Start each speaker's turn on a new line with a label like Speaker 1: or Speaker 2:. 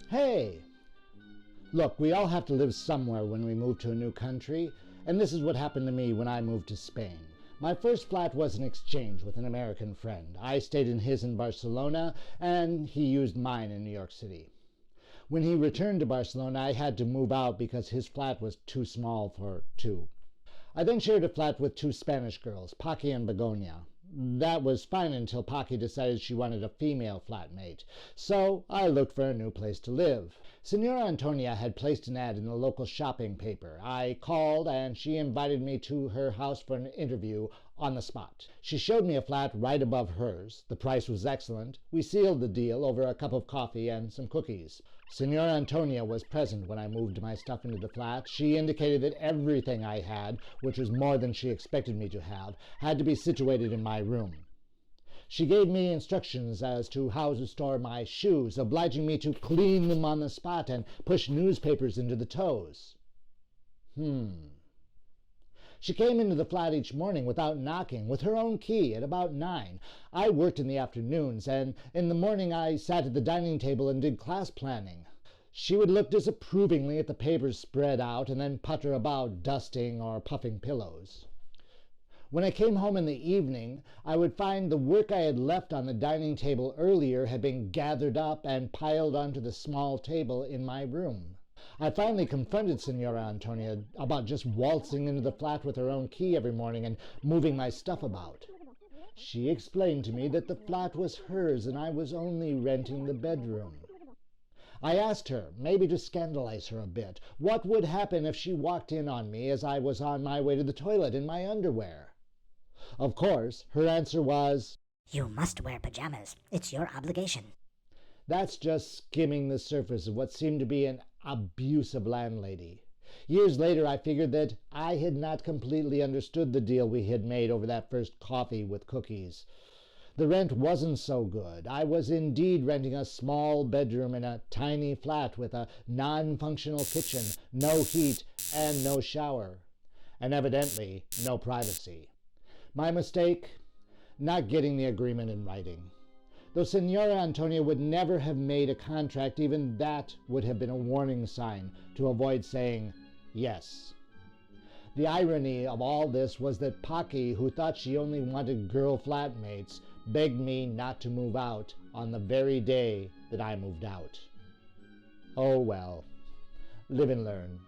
Speaker 1: Hey! Look, we all have to live somewhere when we move to a new country, and this is what happened to me when I moved to Spain. My first flat was an exchange with an American friend. I stayed in his in Barcelona, and he used mine in New York City. When he returned to Barcelona, I had to move out because his flat was too small for two. I then shared a flat with two Spanish girls, Paki and Begonia. That was fine until Paki decided she wanted a female flatmate, so I looked for a new place to live. Señora Antonia had placed an ad in the local shopping paper. I called, and she invited me to her house for an interview on the spot. She showed me a flat right above hers. The price was excellent. We sealed the deal over a cup of coffee and some cookies. Señora Antonia was present when I moved my stuff into the flat. She indicated that everything I had, which was more than she expected me to have, had to be situated in my room. She gave me instructions as to how to store my shoes, obliging me to clean them on the spot and push newspapers into the toes. She came into the flat each morning without knocking, with her own key, at about 9. I worked in the afternoons, and in the morning I sat at the dining table and did class planning. She would look disapprovingly at the papers spread out, and then putter about, dusting or puffing pillows. When I came home in the evening, I would find the work I had left on the dining table earlier had been gathered up and piled onto the small table in my room. I finally confronted Señora Antonia about just waltzing into the flat with her own key every morning and moving my stuff about. She explained to me that the flat was hers and I was only renting the bedroom. I asked her, maybe to scandalize her a bit, what would happen if she walked in on me as I was on my way to the toilet in my underwear. Of course, her answer was,
Speaker 2: "You must wear pajamas. It's your obligation."
Speaker 1: That's just skimming the surface of what seemed to be an abusive landlady. Years later, I figured that I had not completely understood the deal we had made over that first coffee with cookies. The rent wasn't so good. I was indeed renting a small bedroom in a tiny flat with a non-functional kitchen, no heat, and no shower. And evidently, no privacy. My mistake? Not getting the agreement in writing. Though Señora Antonia would never have made a contract, even that would have been a warning sign to avoid saying yes. The irony of all this was that Paki, who thought she only wanted girl flatmates, begged me not to move out on the very day that I moved out. Oh well, live and learn.